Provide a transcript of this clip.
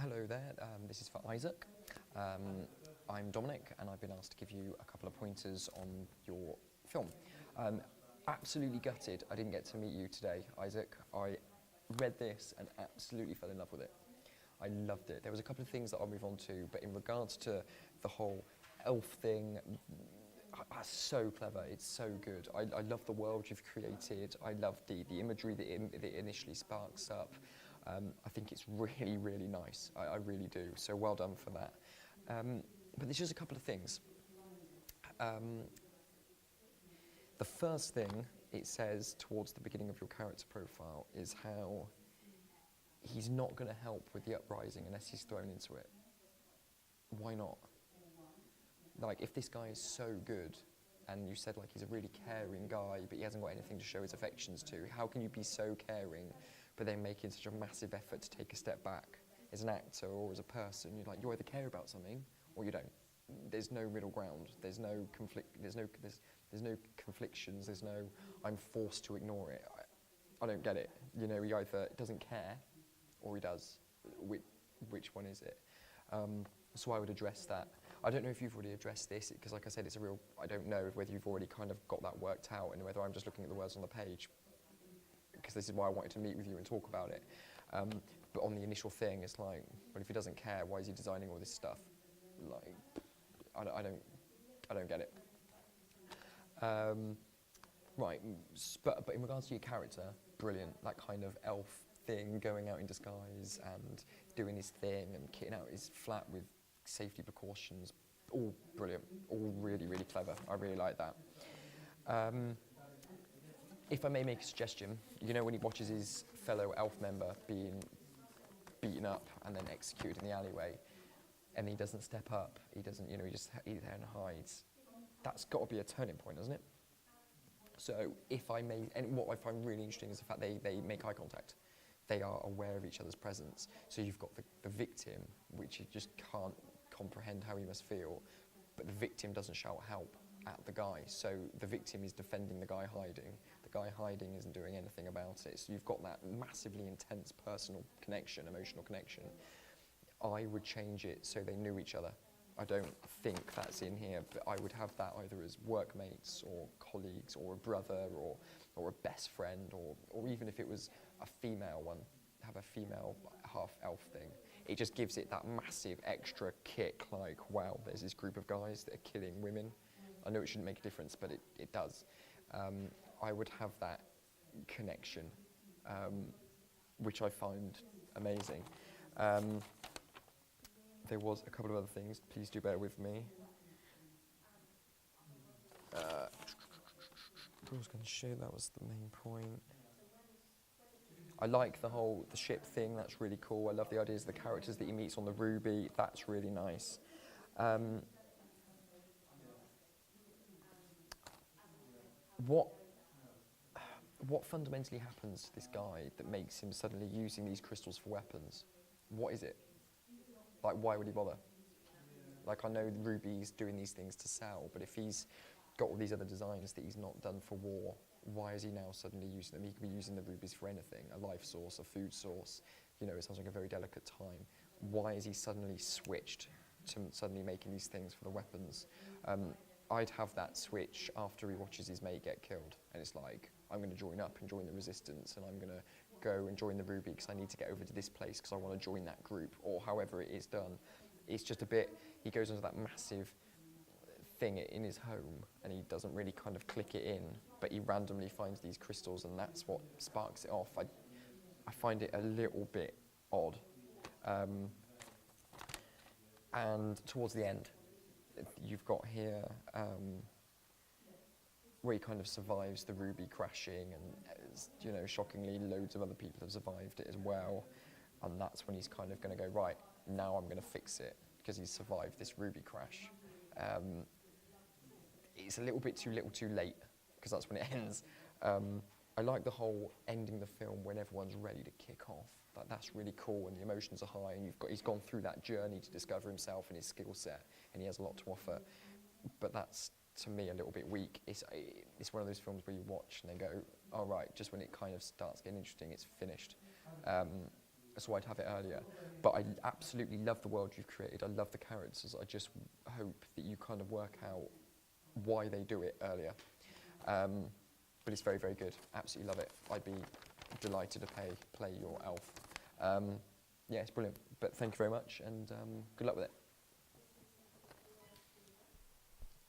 Hello there, this is for Isaac. I'm Dominic and I've been asked to give you a couple of pointers on your film. Absolutely gutted I didn't get to meet you today, Isaac. I read this and absolutely fell in love with it. I loved it. There was a couple of things that I'll move on to, but in regards to the whole elf thing, that's so clever, it's so good. I love the world you've created. I love the imagery that it initially sparks up. I think it's really, really nice. I really do. So well done for that. But there's just a couple of things. The first thing it says towards the beginning of your character profile is how he's not going to help with the uprising unless he's thrown into it. Why not? Like, if this guy is so good, and you said like he's a really caring guy, but he hasn't got anything to show his affections to, how can you be so caring, but then making such a massive effort to take a step back as an actor or as a person? You're like, you either care about something or you don't. There's no middle ground. There's no conflict. There's no conflictions. There's no I'm forced to ignore it. I don't get it. You know, he either doesn't care or he does. Which one is it? So I would address that. I don't know if you've already addressed this, because like I said, it's a real, I don't know whether you've already kind of got that worked out and whether I'm just looking at the words on the page, because this is why I wanted to meet with you and talk about it. But on the initial thing, it's like, well, if he doesn't care, why is he designing all this stuff? Like, I don't get it. Right, but in regards to your character, brilliant. That kind of elf thing, going out in disguise and doing his thing and kitting out his flat with safety precautions, all brilliant, all really, really clever. I really like that. If I may make a suggestion, you know when he watches his fellow elf member being beaten up and then executed in the alleyway, and he doesn't step up, he doesn't, you know, he's there and hides. That's got to be a turning point, hasn't it? So if I may, and what I find really interesting is the fact they make eye contact. They are aware of each other's presence. So you've got the victim, which you just can't comprehend how he must feel, but the victim doesn't shout help at the guy. So the victim is defending the guy hiding. The guy hiding isn't doing anything about it. So you've got that massively intense personal connection, emotional connection. I would change it so they knew each other. I don't think that's in here, but I would have that either as workmates or colleagues or a brother or a best friend, or even if it was a female one, have a female half-elf thing. It just gives it that massive extra kick, like, wow, there's this group of guys that are killing women. I know it shouldn't make a difference, but it does. I would have that connection, which I find amazing. There was a couple of other things, please do bear with me. I was going to show that was the main point. I like the ship thing, that's really cool. I love the ideas of the characters that he meets on the Ruby, that's really nice. What fundamentally happens to this guy that makes him suddenly using these crystals for weapons? What is it? Like, why would he bother? Like, I know Ruby's doing these things to sell, but if he's got all these other designs that he's not done for war, why is he now suddenly using them? He could be using the rubies for anything, a life source, a food source. You know, it sounds like a very delicate time. Why is he suddenly switched to suddenly making these things for the weapons? I'd have that switch after he watches his mate get killed. And it's like, I'm going to join up and join the resistance, and I'm going to go and join the Ruby because I need to get over to this place because I want to join that group, or however it is done. It's just a bit, he goes into that massive thing in his home and he doesn't really kind of click it in, but he randomly finds these crystals and that's what sparks it off. I find it a little bit odd. And towards the end, you've got here where he kind of survives the Ruby crashing, and you know, shockingly loads of other people have survived it as well, and that's when he's kind of going to go, right, now I'm going to fix it because he's survived this Ruby crash. It's a little bit too little too late, because that's when it ends. I like the whole ending the film when everyone's ready to kick off. That's really cool, and the emotions are high, and he's gone through that journey to discover himself and his skill set, and he has a lot to offer. But that's, to me, a little bit weak. It's one of those films where you watch and they go, oh right, just when it kind of starts getting interesting, it's finished. so I'd have it earlier. But I absolutely love the world you've created. I love the characters. I just hope that you kind of work out why they do it earlier. But it's very, very good. Absolutely love it. I'd be delighted to play your elf. Yeah, it's brilliant. But thank you very much, and good luck with it.